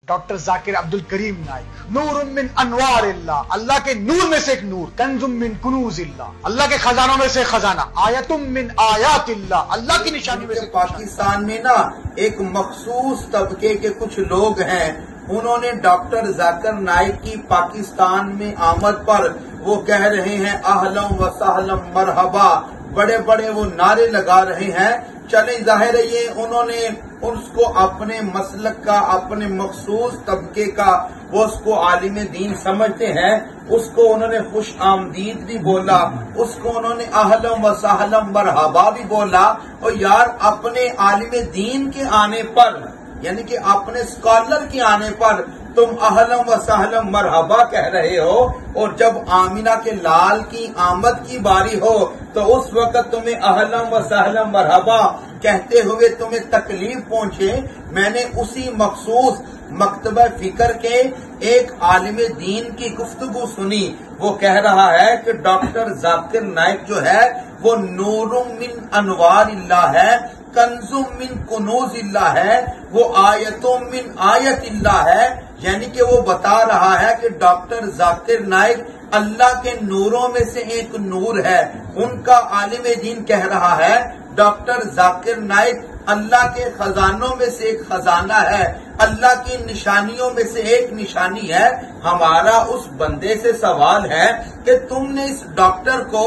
Doctor ذاکر عبدل کریم نائک، نور من انوار اللہ، اللہ کے نور میں سے ایک نور، کنز من کنوز اللہ، اللہ کے خزانوں میں سے خزانہ، آیت من آیات اللہ، اللہ کی نشانی میں سے۔ پاکستان میں نا ایک مخصوص طبقے کے کچھ لوگ ہیں، انہوں نے ڈاکٹر ذاکر نائک کی پاکستان میں آمد پر وہ کہہ رہے ہیں اہلم و سہلم مرحبا، بڑے بڑے وہ نعرے لگا رہے ہیں۔ چلیں ظاہر ہے یہ انہوں نے اس کو اپنے مسلک کا، اپنے مخصوص طبقے کا، وہ اس کو عالم دین سمجھتے ہیں، اس کو انہوں نے خوش آمدید بھی بولا، اس کو انہوں نے اہلم و سہلم مرحبا بھی بولا۔ اور یار اپنے عالم دین کے آنے پر، یعنی کہ اپنے اسکالر کے آنے پر تم اہلم و سہلم مرحبا کہہ رہے ہو، اور جب آمینہ کے لال کی آمد کی باری ہو تو اس وقت تمہیں اہلم و سہلم مرحبا کہتے ہوئے تمہیں تکلیف پہنچے۔ میں نے اسی مخصوص مکتبہ فکر کے ایک عالم دین کی گفتگو سنی، وہ کہہ رہا ہے کہ ڈاکٹر ذاکر نائک جو ہے وہ نور من انوار اللہ ہے، کنز من کنوز اللہ ہے، وہ آیتوں من آیت اللہ ہے۔ یعنی کہ وہ بتا رہا ہے کہ ڈاکٹر ذاکر نائک اللہ کے نوروں میں سے ایک نور ہے۔ ان کا عالم دین کہہ رہا ہے ڈاکٹر ذاکر نائک اللہ کے خزانوں میں سے ایک خزانہ ہے، اللہ کی نشانیوں میں سے ایک نشانی ہے۔ ہمارا اس بندے سے سوال ہے کہ تم نے اس ڈاکٹر کو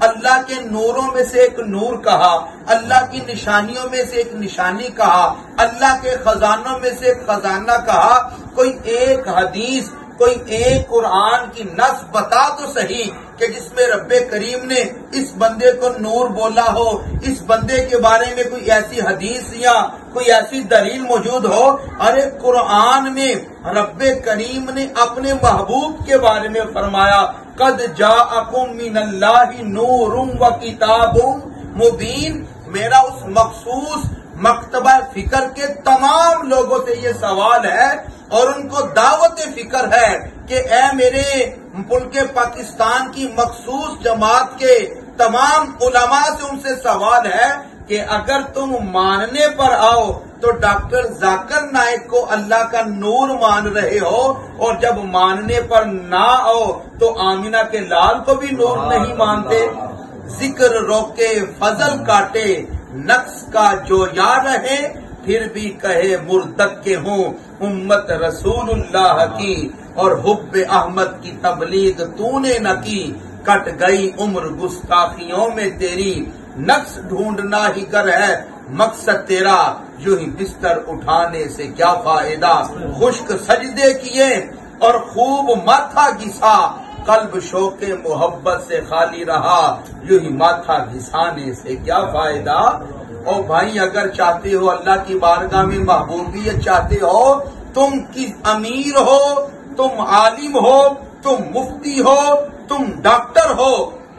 اللہ کے نوروں میں سے ایک نور کہا، اللہ کی نشانیوں میں سے ایک نشانی کہا، اللہ کے خزانوں میں سے ایک خزانہ کہا۔ کوئی ایک حدیث، کوئی ایک قرآن کی نص بتا تو صحیح کہ جس میں رب کریم نے اس بندے کو نور بولا ہو، اس بندے کے بارے میں کوئی ایسی حدیث یا کوئی ایسی دلیل موجود ہو۔ ارے قرآن میں رب کریم نے اپنے محبوب کے بارے میں فرمایا قد جاءکم من اللہ نور و کتاب مبین۔ میرا اس مخصوص مکتبہ فکر کے تمام لوگوں سے یہ سوال ہے اور ان کو دعوت فکر ہے کہ اے میرے ملک پاکستان کی مخصوص جماعت کے تمام علماء سے ان سے سوال ہے کہ اگر تم ماننے پر آؤ تو ڈاکٹر ذاکر نائک کو اللہ کا نور مان رہے ہو، اور جب ماننے پر نہ آؤ تو آمینہ کے لال کو بھی نور نہیں مانتے۔ ذکر روکے فضل کاٹے نقص کا جو یاد رہے، پھر بھی کہے مردد کے ہوں امت رسول اللہ کی، اور حب احمد کی تبلیغ تو نے نہ کی، کٹ گئی عمر گستاخیوں میں تیری، نقص ڈھونڈنا ہی گر ہے مقصد تیرا، یوں ہی بستر اٹھانے سے کیا فائدہ، خشک سجدے کیے اور خوب ماتھا گھسا، قلب شوق محبت سے خالی رہا، یوں ہی ماتھا گھسانے سے کیا فائدہ۔ اور بھائی اگر چاہتے ہو اللہ کی بارگاہ میں محبوبیت چاہتے ہو، تم کی امیر ہو، تم عالم ہو، تم مفتی ہو، تم ڈاکٹر ہو،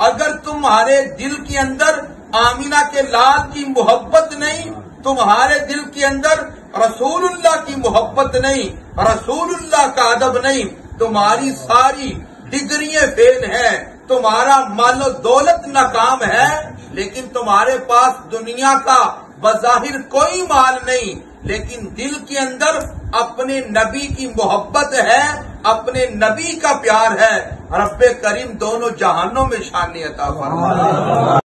اگر تمہارے دل کے اندر آمینہ کے لال کی محبت نہیں، تمہارے دل کے اندر رسول اللہ کی محبت نہیں، رسول اللہ کا ادب نہیں، تمہاری ساری ڈگریاں فیل ہیں، تمہارا مال و دولت ناکام ہے، لیکن تمہارے پاس دنیا کا بظاہر کوئی مال نہیں، لیکن دل کے اندر اپنے نبی کی محبت ہے، اپنے نبی کا پیار ہے، رب کریم دونوں جہانوں میں شان عطا فرمائے۔